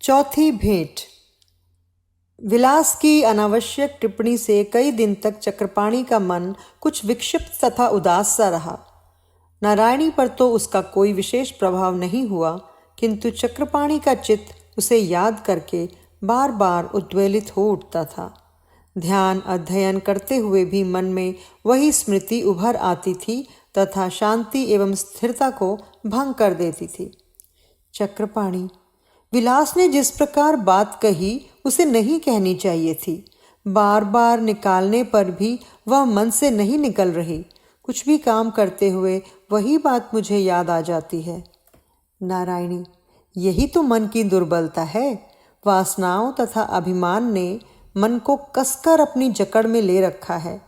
चौथी भेंट। विलास की अनावश्यक टिप्पणी से कई दिन तक चक्रपाणि का मन कुछ विक्षिप्त तथा उदास सा रहा। नारायणी पर तो उसका कोई विशेष प्रभाव नहीं हुआ, किंतु चक्रपाणि का चित्त उसे याद करके बार बार उद्वेलित हो उठता था। ध्यान अध्ययन करते हुए भी मन में वही स्मृति उभर आती थी तथा शांति एवं स्थिरता को भंग कर देती थी। चक्रपाणि, विलास ने जिस प्रकार बात कही उसे नहीं कहनी चाहिए थी। बार बार निकालने पर भी वह मन से नहीं निकल रही। कुछ भी काम करते हुए वही बात मुझे याद आ जाती है। नारायणी, यही तो मन की दुर्बलता है। वासनाओं तथा अभिमान ने मन को कसकर अपनी जकड़ में ले रखा है,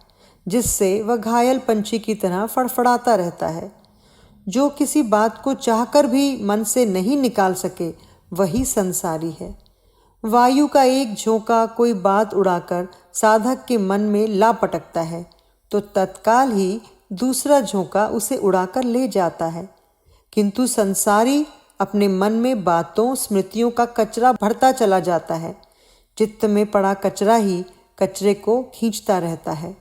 जिससे वह घायल पंछी की तरह फड़फड़ाता रहता है। जो किसी बात को चाहकर भी मन से नहीं निकाल सके वही संसारी है। वायु का एक झोंका कोई बात उड़ाकर साधक के मन में ला पटकता है तो तत्काल ही दूसरा झोंका उसे उड़ाकर ले जाता है, किंतु संसारी अपने मन में बातों स्मृतियों का कचरा भरता चला जाता है। चित्त में पड़ा कचरा ही कचरे को खींचता रहता है।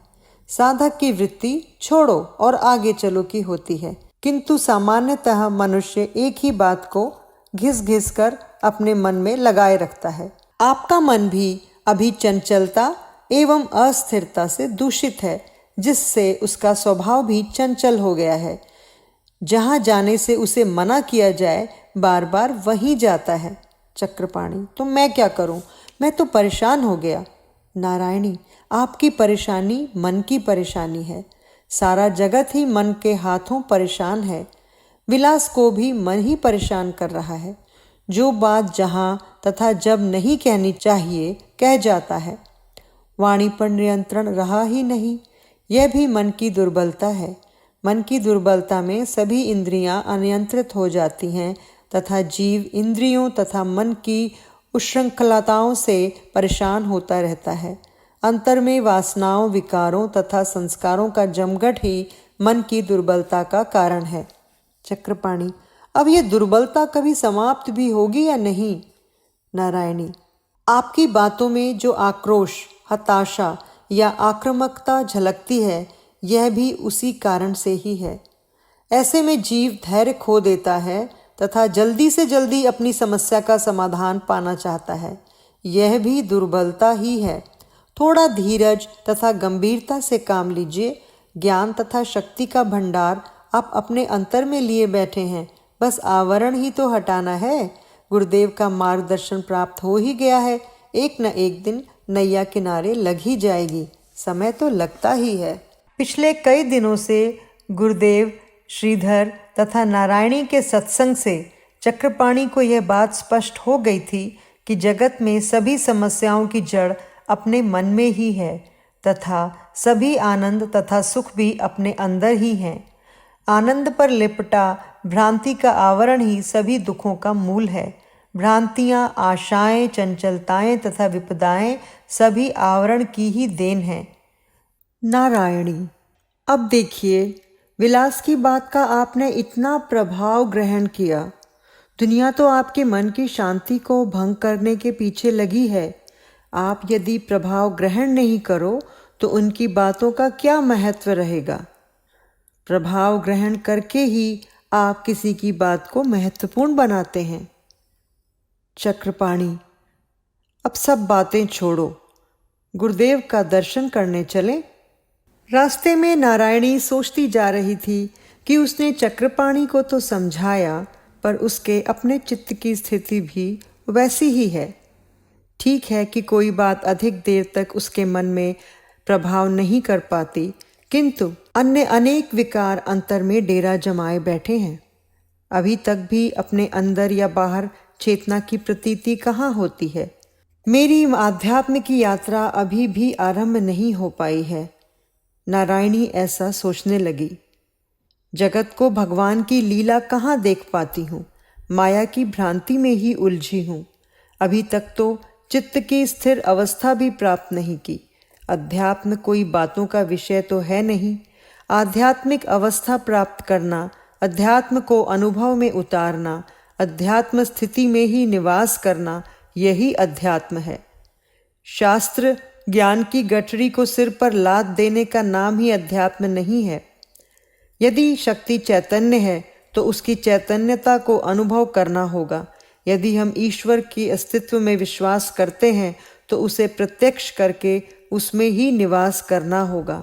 साधक की वृत्ति छोड़ो और आगे चलो की होती है, किंतु सामान्यतः मनुष्य एक ही बात को घिस घिस कर अपने मन में लगाए रखता है। आपका मन भी अभी चंचलता एवं अस्थिरता से दूषित है, जिससे उसका स्वभाव भी चंचल हो गया है। जहाँ जाने से उसे मना किया जाए बार बार वहीं जाता है। चक्रपाणि, तो मैं क्या करूं? मैं तो परेशान हो गया। नारायणी, आपकी परेशानी मन की परेशानी है। सारा जगत ही मन के हाथों परेशान है। विलास को भी मन ही परेशान कर रहा है। जो बात जहाँ तथा जब नहीं कहनी चाहिए कह जाता है। वाणी पर नियंत्रण रहा ही नहीं। यह भी मन की दुर्बलता है। मन की दुर्बलता में सभी इंद्रियां अनियंत्रित हो जाती हैं तथा जीव इंद्रियों तथा मन की उच्छृंखलताओं से परेशान होता रहता है। अंतर में वासनाओं, विकारों तथा संस्कारों का जमघट ही मन की दुर्बलता का कारण है। चक्रपाणि, अब यह दुर्बलता कभी समाप्त भी होगी या नहीं? नारायणी, आपकी बातों में जो आक्रोश, हताशा या आक्रामकता झलकती है, यह भी उसी कारण से ही है। ऐसे में जीव धैर्य खो देता है तथा जल्दी से जल्दी अपनी समस्या का समाधान पाना चाहता है। यह भी दुर्बलता ही है। थोड़ा धीरज तथा गंभीरता से काम लीजिए। ज्ञान तथा शक्ति का भंडार आप अपने अंतर में लिए बैठे हैं, बस आवरण ही तो हटाना है। गुरुदेव का मार्गदर्शन प्राप्त हो ही गया है। एक न एक दिन नैया किनारे लग ही जाएगी। समय तो लगता ही है। पिछले कई दिनों से गुरुदेव, श्रीधर तथा नारायणी के सत्संग से चक्रपाणि को यह बात स्पष्ट हो गई थी कि जगत में सभी समस्याओं की जड़ अपने मन में ही है तथा सभी आनंद तथा सुख भी अपने अंदर ही हैं। आनंद पर लिपटा भ्रांति का आवरण ही सभी दुखों का मूल है। भ्रांतियाँ, आशाएं, चंचलताएं तथा विपदाएं सभी आवरण की ही देन हैं। नारायणी, अब देखिए, विलास की बात का आपने इतना प्रभाव ग्रहण किया। दुनिया तो आपके मन की शांति को भंग करने के पीछे लगी है। आप यदि प्रभाव ग्रहण नहीं करो तो उनकी बातों का क्या महत्व रहेगा? प्रभाव ग्रहण करके ही आप किसी की बात को महत्वपूर्ण बनाते हैं। चक्रपाणि, अब सब बातें छोड़ो, गुरुदेव का दर्शन करने चलें। रास्ते में नारायणी सोचती जा रही थी कि उसने चक्रपाणि को तो समझाया, पर उसके अपने चित्त की स्थिति भी वैसी ही है। ठीक है कि कोई बात अधिक देर तक उसके मन में प्रभाव नहीं कर पाती, किंतु अन्य अनेक विकार अंतर में डेरा जमाए बैठे हैं। अभी तक भी अपने अंदर या बाहर चेतना की प्रतीति कहाँ होती है। मेरी आध्यात्म की यात्रा अभी भी आरंभ नहीं हो पाई है। नारायणी ऐसा सोचने लगी। जगत को भगवान की लीला कहाँ देख पाती हूँ। माया की भ्रांति में ही उलझी हूँ। अभी तक तो चित्त की स्थिर अवस्था भी प्राप्त नहीं की। अध्यात्म कोई बातों का विषय तो है नहीं। आध्यात्मिक अवस्था प्राप्त करना, अध्यात्म को अनुभव में उतारना, अध्यात्म स्थिति में ही निवास करना, यही अध्यात्म है। शास्त्र ज्ञान की गठरी को सिर पर लाद देने का नाम ही अध्यात्म नहीं है। यदि शक्ति चैतन्य है तो उसकी चैतन्यता को अनुभव करना होगा। यदि हम ईश्वर के अस्तित्व में विश्वास करते हैं तो उसे प्रत्यक्ष करके उसमें ही निवास करना होगा।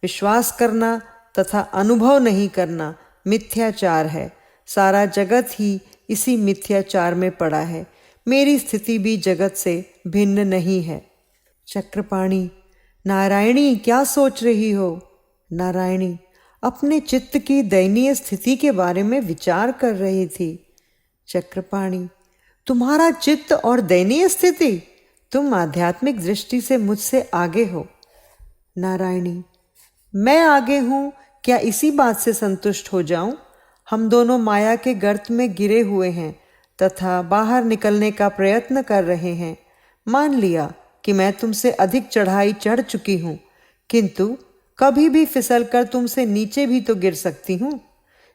विश्वास करना तथा अनुभव नहीं करना मिथ्याचार है। सारा जगत ही इसी मिथ्याचार में पड़ा है। मेरी स्थिति भी जगत से भिन्न नहीं है। चक्रपाणी: नारायणी, क्या सोच रही हो? नारायणी: अपने चित्त की दयनीय स्थिति के बारे में विचार कर रही थी। चक्रपाणी: तुम्हारा चित्त और दयनीय स्थिति? तुम आध्यात्मिक दृष्टि से मुझसे आगे हो। नारायणी: मैं आगे हूं, क्या इसी बात से संतुष्ट हो जाऊं? हम दोनों माया के गर्त में गिरे हुए हैं तथा बाहर निकलने का प्रयत्न कर रहे हैं। मान लिया कि मैं तुमसे अधिक चढ़ाई चढ़ चुकी हूं, किंतु कभी भी फिसलकर तुमसे नीचे भी तो गिर सकती हूं।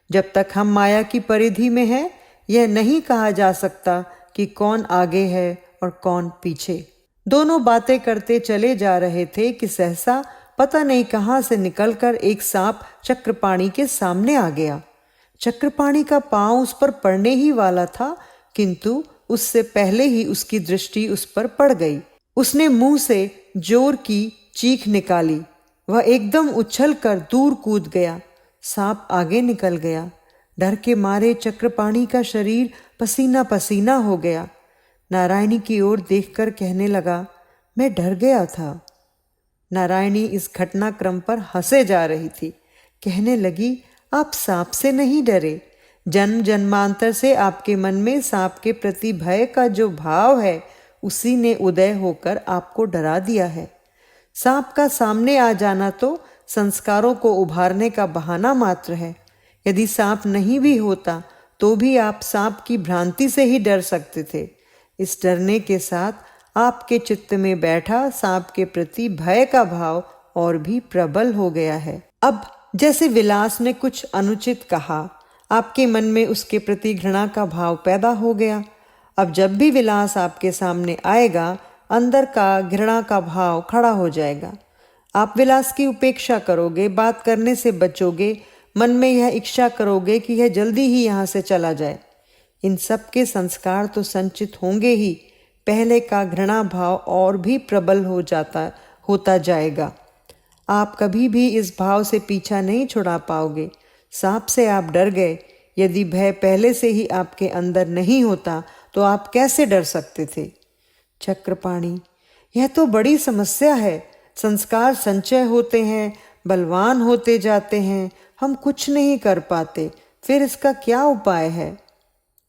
जब तक हम माया की परिधि में हैं, यह नहीं कहा जा सकता कि कौन आगे है और कौन पीछे। दोनों बातें करते चले जा रहे थे कि सहसा पता नहीं कहां से निकलकर एक सांप चक्रपाणी के सामने आ गया। चक्रपाणी का पांव उस पर पड़ने ही वाला था, किंतु उससे पहले ही उसकी दृष्टि उस पर पड़ गई। उसने मुंह से जोर की चीख निकाली। वह एकदम उछलकर दूर कूद गया। सांप आगे निकल गया। डर के मारे चक्रपाणी का शरीर पसीना पसीना हो गया। नारायणी की ओर देखकर कहने लगा, मैं डर गया था। नारायणी इस घटनाक्रम पर हंसे जा रही थी। कहने लगी, आप सांप से नहीं डरे। जन्म जन्मांतर से आपके मन में सांप के प्रति भय का जो भाव है, उसी ने उदय होकर आपको डरा दिया है। सांप का सामने आ जाना तो संस्कारों को उभारने का बहाना मात्र है। यदि सांप नहीं भी होता तो भी आप सांप की भ्रांति से ही डर सकते थे। इस डरने के साथ आपके चित्त में बैठा सांप के प्रति भय का भाव और भी प्रबल हो गया है। अब जैसे विलास ने कुछ अनुचित कहा, आपके मन में उसके प्रति घृणा का भाव पैदा हो गया। अब जब भी विलास आपके सामने आएगा, अंदर का घृणा का भाव खड़ा हो जाएगा। आप विलास की उपेक्षा करोगे, बात करने से बचोगे, मन में यह इच्छा करोगे कि यह जल्दी ही यहाँ से चला जाए। इन सब के संस्कार तो संचित होंगे ही। पहले का घृणा भाव और भी प्रबल होता जाएगा। आप कभी भी इस भाव से पीछा नहीं छुड़ा पाओगे। सांप से आप डर गए। यदि भय पहले से ही आपके अंदर नहीं होता तो आप कैसे डर सकते थे? चक्रपाणी: यह तो बड़ी समस्या है। संस्कार संचय होते हैं, बलवान होते जाते हैं, हम कुछ नहीं कर पाते। फिर इसका क्या उपाय है?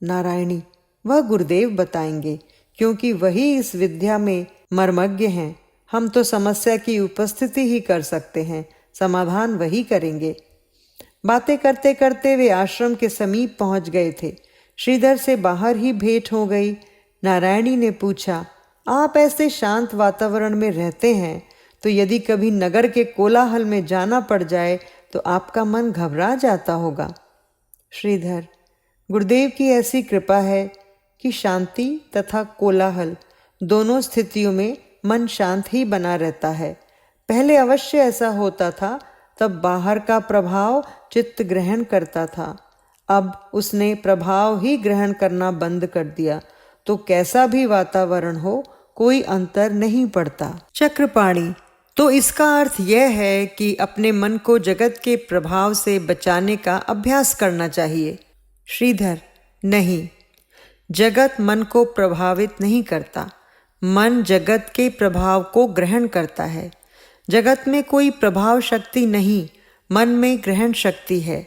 नारायणी: वह गुरुदेव बताएंगे, क्योंकि वही इस विद्या में मर्मज्ञ हैं। हम तो समस्या की उपस्थिति ही कर सकते हैं, समाधान वही करेंगे। बातें करते करते वे आश्रम के समीप पहुंच गए थे। श्रीधर से बाहर ही भेंट हो गई। नारायणी ने पूछा, आप ऐसे शांत वातावरण में रहते हैं, तो यदि कभी नगर के कोलाहल में जाना पड़ जाए तो आपका मन घबरा जाता होगा। श्रीधर: गुरुदेव की ऐसी कृपा है कि शांति तथा कोलाहल दोनों स्थितियों में मन शांत ही बना रहता है। पहले अवश्य ऐसा होता था, तब बाहर का प्रभाव चित्त ग्रहण करता था। अब उसने प्रभाव ही ग्रहण करना बंद कर दिया, तो कैसा भी वातावरण हो, कोई अंतर नहीं पड़ता। चक्रपाणी: तो इसका अर्थ यह है कि अपने मन को जगत के प्रभाव से बचाने का अभ्यास करना चाहिए। श्रीधर: नहीं, जगत मन को प्रभावित नहीं करता। मन जगत के प्रभाव को ग्रहण करता है। जगत में कोई प्रभाव शक्ति नहीं, मन में ग्रहण शक्ति है।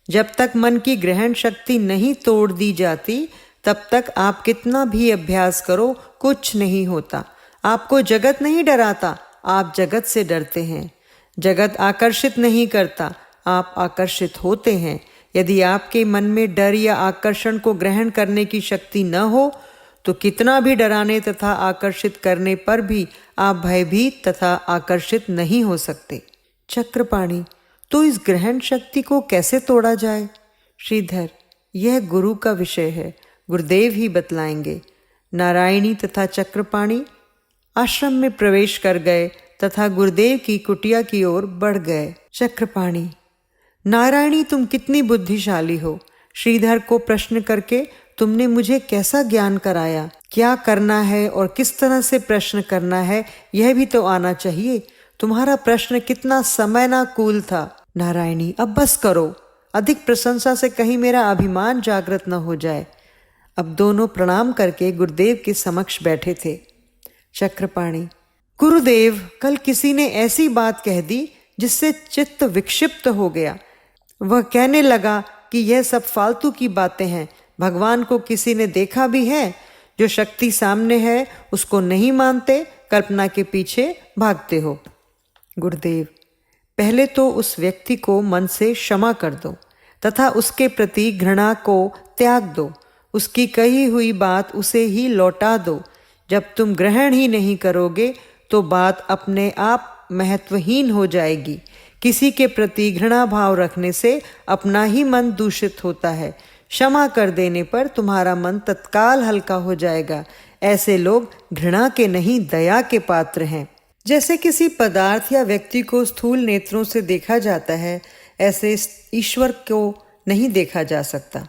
जब तक मन की ग्रहण शक्ति नहीं तोड़ दी जाती, तब तक आप कितना भी अभ्यास करो, कुछ नहीं होता। आपको जगत नहीं डराता, आप जगत से डरते हैं। जगत आकर्षित नहीं करता, आप आकर्षित होते हैं। यदि आपके मन में डर या आकर्षण को ग्रहण करने की शक्ति न हो, तो कितना भी डराने तथा आकर्षित करने पर भी आप भयभीत तथा आकर्षित नहीं हो सकते। चक्रपाणी: तो इस ग्रहण शक्ति को कैसे तोड़ा जाए? श्रीधर: यह गुरु का विषय है, गुरुदेव ही बतलाएंगे। नारायणी तथा चक्रपाणी आश्रम में प्रवेश कर गए तथा गुरुदेव की कुटिया की ओर बढ़ गए। चक्रपाणी: नारायणी, तुम कितनी बुद्धिशाली हो। श्रीधर को प्रश्न करके तुमने मुझे कैसा ज्ञान कराया। क्या करना है और किस तरह से प्रश्न करना है यह भी तो आना चाहिए। तुम्हारा प्रश्न कितना समयानुकूल था। नारायणी: अब बस करो, अधिक प्रशंसा से कहीं मेरा अभिमान जागृत न हो जाए। अब दोनों प्रणाम करके गुरुदेव के समक्ष बैठे थे। चक्रपाणी: गुरुदेव, कल किसी ने ऐसी बात कह दी जिससे चित्त विक्षिप्त हो गया। वह कहने लगा कि यह सब फालतू की बातें हैं। भगवान को किसी ने देखा भी है? जो शक्ति सामने है उसको नहीं मानते, कल्पना के पीछे भागते हो। गुरुदेव: पहले तो उस व्यक्ति को मन से क्षमा कर दो तथा उसके प्रति घृणा को त्याग दो। उसकी कही हुई बात उसे ही लौटा दो। जब तुम ग्रहण ही नहीं करोगे तो बात अपने आप महत्वहीन हो जाएगी। किसी के प्रति घृणा भाव रखने से अपना ही मन दूषित होता है। क्षमा कर देने पर तुम्हारा मन तत्काल हल्का हो जाएगा। ऐसे लोग घृणा के नहीं, दया के पात्र हैं। जैसे किसी पदार्थ या व्यक्ति को स्थूल नेत्रों से देखा जाता है, ऐसे ईश्वर को नहीं देखा जा सकता।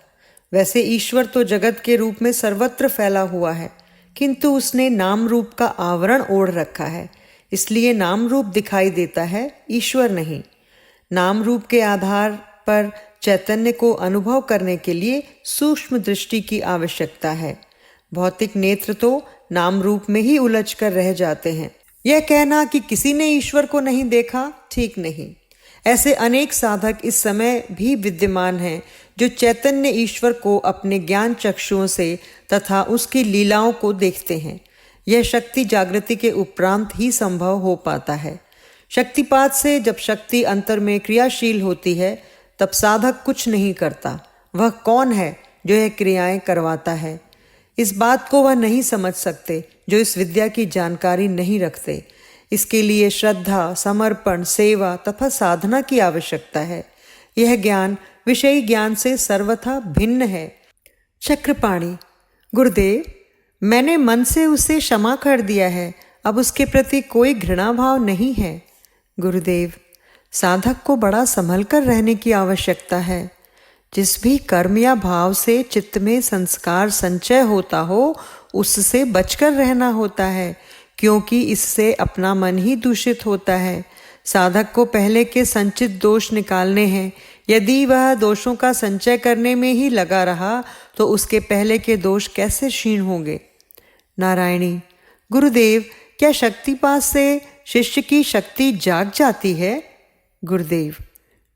वैसे ईश्वर तो जगत के रूप में सर्वत्र फैला हुआ है, किंतु उसने नाम रूप का आवरण ओढ़ रखा है, इसलिए नाम रूप दिखाई देता है, ईश्वर नहीं। नाम रूप के आधार पर चैतन्य को अनुभव करने के लिए सूक्ष्म दृष्टि की आवश्यकता है। भौतिक नेत्र तो नाम रूप में ही उलझ कर रह जाते हैं। यह कहना कि किसी ने ईश्वर को नहीं देखा ठीक नहीं। ऐसे अनेक साधक इस समय भी विद्यमान हैं जो चैतन्य ईश्वर को अपने ज्ञान चक्षुओं से तथा उसकी लीलाओं को देखते हैं। यह शक्ति जागृति के उपरांत ही संभव हो पाता है। शक्तिपात से जब शक्ति अंतर में क्रियाशील होती है तब साधक कुछ नहीं करता। वह कौन है जो यह क्रियाएं करवाता है? इस बात को वह नहीं समझ सकते जो इस विद्या की जानकारी नहीं रखते। इसके लिए श्रद्धा, समर्पण, सेवा तथा साधना की आवश्यकता है। यह ज्ञान विषयी ज्ञान से सर्वथा भिन्न है। चक्रपाणी: गुरुदेव, मैंने मन से उसे क्षमा कर दिया है। अब उसके प्रति कोई घृणा भाव नहीं है। गुरुदेव: साधक को बड़ा संभल कर रहने की आवश्यकता है। जिस भी कर्म या भाव से चित्त में संस्कार संचय होता हो, उससे बचकर रहना होता है, क्योंकि इससे अपना मन ही दूषित होता है। साधक को पहले के संचित दोष निकालने हैं। यदि वह दोषों का संचय करने में ही लगा रहा तो उसके पहले के दोष कैसे क्षीण होंगे। नारायणी: गुरुदेव, क्या शक्तिपात से शिष्य की शक्ति जाग जाती है? गुरुदेव: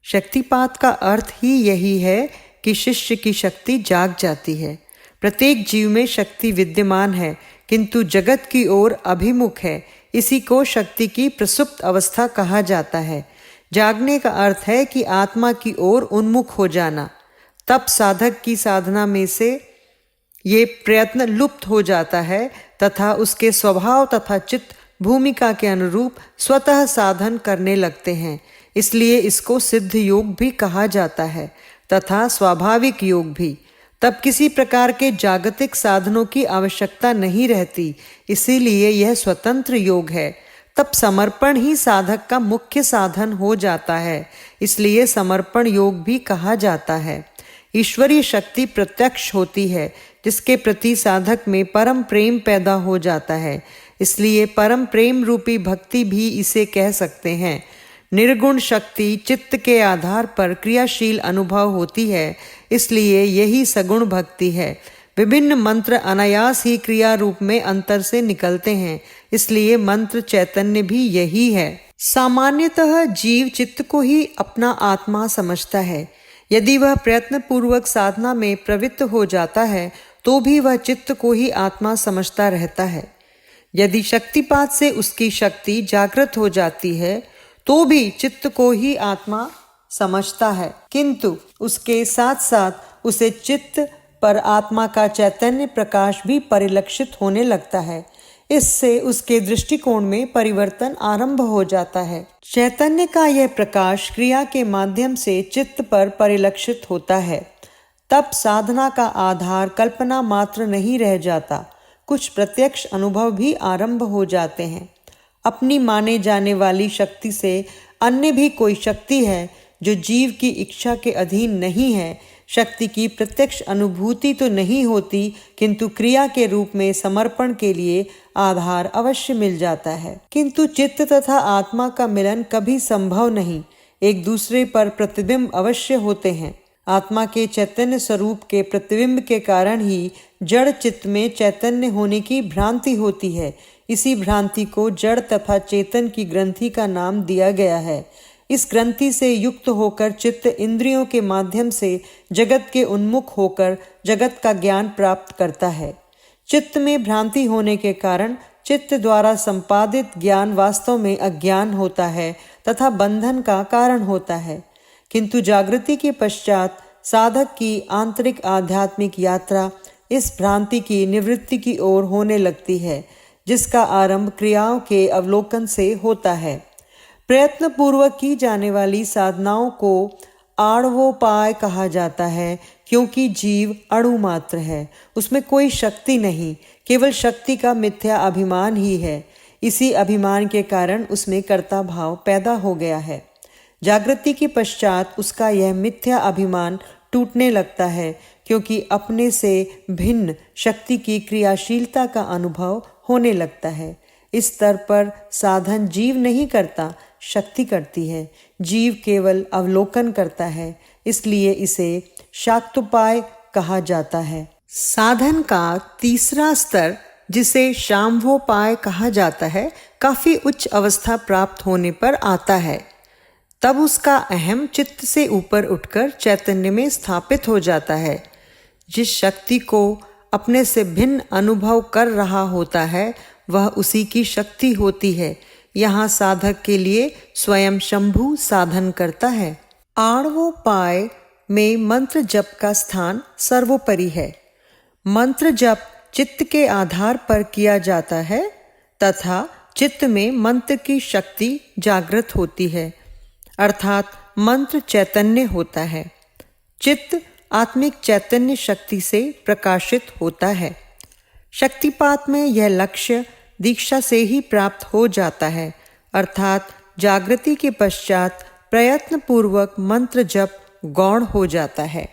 शक्तिपात का अर्थ ही यही है कि शिष्य की शक्ति जाग जाती है। प्रत्येक जीव में शक्ति विद्यमान है, किंतु जगत की ओर अभिमुख है। इसी को शक्ति की प्रसुप्त अवस्था कहा जाता है। जागने का अर्थ है कि आत्मा की ओर उन्मुख हो जाना। तब साधक की साधना में से ये प्रयत्न लुप्त हो जाता है तथा उसके स्वभाव तथा चित्त भूमिका के अनुरूप स्वतः साधन करने लगते हैं। इसलिए इसको सिद्ध योग भी कहा जाता है तथा स्वाभाविक योग भी। तब किसी प्रकार के जागतिक साधनों की आवश्यकता नहीं रहती, इसीलिए यह स्वतंत्र योग है। तब समर्पण ही साधक का मुख्य साधन हो जाता है, इसलिए समर्पण योग भी कहा जाता है। ईश्वरीय शक्ति प्रत्यक्ष होती है, जिसके प्रति साधक में परम प्रेम पैदा हो जाता है, इसलिए परम प्रेम रूपी भक्ति भी इसे कह सकते हैं। निर्गुण शक्ति चित्त के आधार पर क्रियाशील अनुभव होती है, इसलिए यही सगुण भक्ति है। विभिन्न मंत्र अनायास ही क्रिया रूप में अंतर से निकलते हैं, इसलिए मंत्र चैतन्य भी यही है। सामान्यतः जीव चित्त को ही अपना आत्मा समझता है। यदि वह प्रयत्न पूर्वक साधना में प्रवृत्त हो जाता है तो भी वह चित्त को ही आत्मा समझता रहता है। यदि शक्तिपात से उसकी शक्ति जागृत हो जाती है तो भी चित्त को ही आत्मा समझता है, किंतु उसके साथ साथ उसे चित्त पर आत्मा का चैतन्य प्रकाश भी परिलक्षित होने लगता है। इससे उसके दृष्टिकोण में परिवर्तन आरंभ हो जाता है। चैतन्य का यह प्रकाश क्रिया के माध्यम से चित्त पर परिलक्षित होता है। तब साधना का आधार कल्पना मात्र नहीं रह जाता। कुछ प्रत्यक्ष अनुभव भी आरंभ हो जाते हैं। अपनी माने जाने वाली शक्ति से अन्य भी कोई शक्ति है जो जीव की इच्छा के अधीन नहीं है। शक्ति की प्रत्यक्ष अनुभूति तो नहीं होती, किंतु क्रिया के रूप में समर्पण के लिए आधार अवश्य मिल जाता है। किंतु चित्त तथा आत्मा का मिलन कभी संभव नहीं। एक दूसरे पर प्रतिबिंब अवश्य होते हैं। आत्मा के चैतन्य स्वरूप के प्रतिबिंब के कारण ही जड़ चित्त में चैतन्य होने की भ्रांति होती है। इसी भ्रांति को जड़ तथा चेतन की ग्रंथि का नाम दिया गया है। इस ग्रंथि से युक्त होकर चित्त इंद्रियों के माध्यम से जगत के उन्मुख होकर जगत का ज्ञान प्राप्त करता है। चित्त में भ्रांति होने के कारण चित्त द्वारा संपादित ज्ञान वास्तव में अज्ञान होता है तथा बंधन का कारण होता है। किंतु जागृति के पश्चात साधक की आंतरिक आध्यात्मिक यात्रा इस भ्रांति की निवृत्ति की ओर होने लगती है, जिसका आरंभ क्रियाओं के अवलोकन से होता है। प्रयत्न पूर्वक की जाने वाली साधनाओं को आणवोपाय कहा जाता है, क्योंकि जीव अणु मात्र है, उसमें कोई शक्ति नहीं, केवल शक्ति का मिथ्या अभिमान ही है। इसी अभिमान के कारण उसमें कर्ता भाव पैदा हो गया है। जागृति के पश्चात उसका यह मिथ्या अभिमान टूटने लगता है, क्योंकि अपने से भिन्न शक्ति की क्रियाशीलता का अनुभव होने लगता है। इस स्तर पर साधन जीव नहीं करता, शक्ति करती है। जीव केवल अवलोकन करता है, इसलिए इसे शाक्तोपाय कहा जाता है। साधन का तीसरा स्तर, जिसे शाम्भोपाय कहा जाता है, काफी उच्च अवस्था प्राप्त होने पर आता है। तब उसका अहम चित्त से ऊपर उठकर चैतन्य में स्थापित हो जाता है। जिस शक्ति को अपने से भिन्न अनुभव कर रहा होता है, वह उसी की शक्ति होती है। यहाँ साधक के लिए स्वयं शंभु साधन करता है। आणवोपाय में मंत्र जप का स्थान सर्वोपरि है। मंत्र जप चित्त के आधार पर किया जाता है तथा चित्त में मंत्र की शक्ति जागृत होती है, अर्थात मंत्र चैतन्य होता है। चित्त आत्मिक चैतन्य शक्ति से प्रकाशित होता है। शक्तिपात में यह लक्ष्य दीक्षा से ही प्राप्त हो जाता है, अर्थात जागृति के पश्चात प्रयत्न पूर्वक मंत्र जप गौण हो जाता है।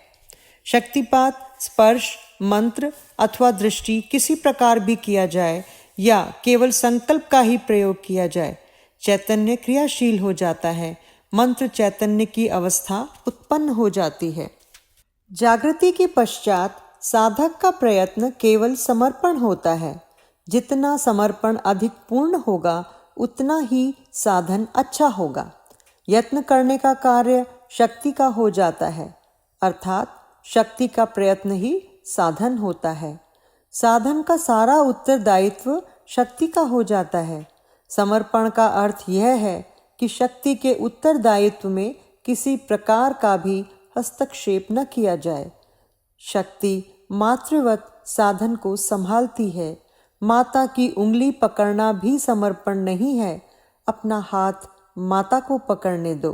शक्तिपात स्पर्श, मंत्र अथवा दृष्टि किसी प्रकार भी किया जाए या केवल संकल्प का ही प्रयोग किया जाए, चैतन्य क्रियाशील हो जाता है। मंत्र चैतन्य की अवस्था उत्पन्न हो जाती है। जागृति के पश्चात साधक का प्रयत्न केवल समर्पण होता है। जितना समर्पण अधिक पूर्ण होगा, उतना ही साधन अच्छा होगा। यत्न करने का कार्य शक्ति का हो जाता है, अर्थात शक्ति का प्रयत्न ही साधन होता है। साधन का सारा उत्तरदायित्व शक्ति का हो जाता है। समर्पण का अर्थ यह है कि शक्ति के उत्तरदायित्व में किसी प्रकार का भी हस्तक्षेप न किया जाए। शक्ति मातृवत साधन को संभालती है। माता की उंगली पकड़ना भी समर्पण नहीं है। अपना हाथ माता को पकड़ने दो।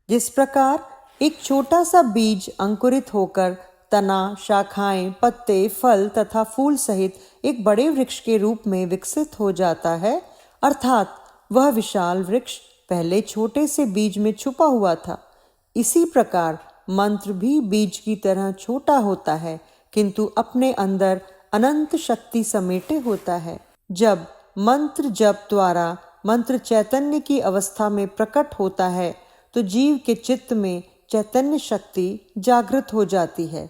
जिस प्रकार एक छोटा सा बीज अंकुरित होकर तना, शाखाएं, पत्ते, फल तथा फूल सहित एक बड़े वृक्ष के रूप में विकसित हो जाता है, अर्थात वह विशाल वृक्ष पहले छोटे से बीज में छुपा हुआ था। इसी प्रकार मंत्र भी बीज की तरह छोटा होता है, किंतु अपने अंदर अनंत शक्ति समेटे होता है। जब मंत्र जप द्वारा मंत्र चैतन्य की अवस्था में प्रकट होता है, तो जीव के चित्त में चैतन्य शक्ति जागृत हो जाती है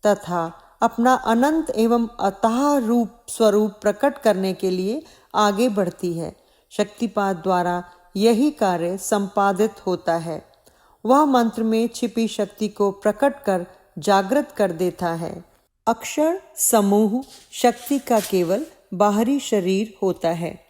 तथा अपना अनंत एवं अथाह रूप स्वरूप प्रकट करने के लिए आगे बढ़ती है। शक्तिपात द्वारा यही कार्य संपादित होता है। वह मंत्र में छिपी शक्ति को प्रकट कर जागृत कर देता है। अक्षर समूह शक्ति का केवल बाहरी शरीर होता है।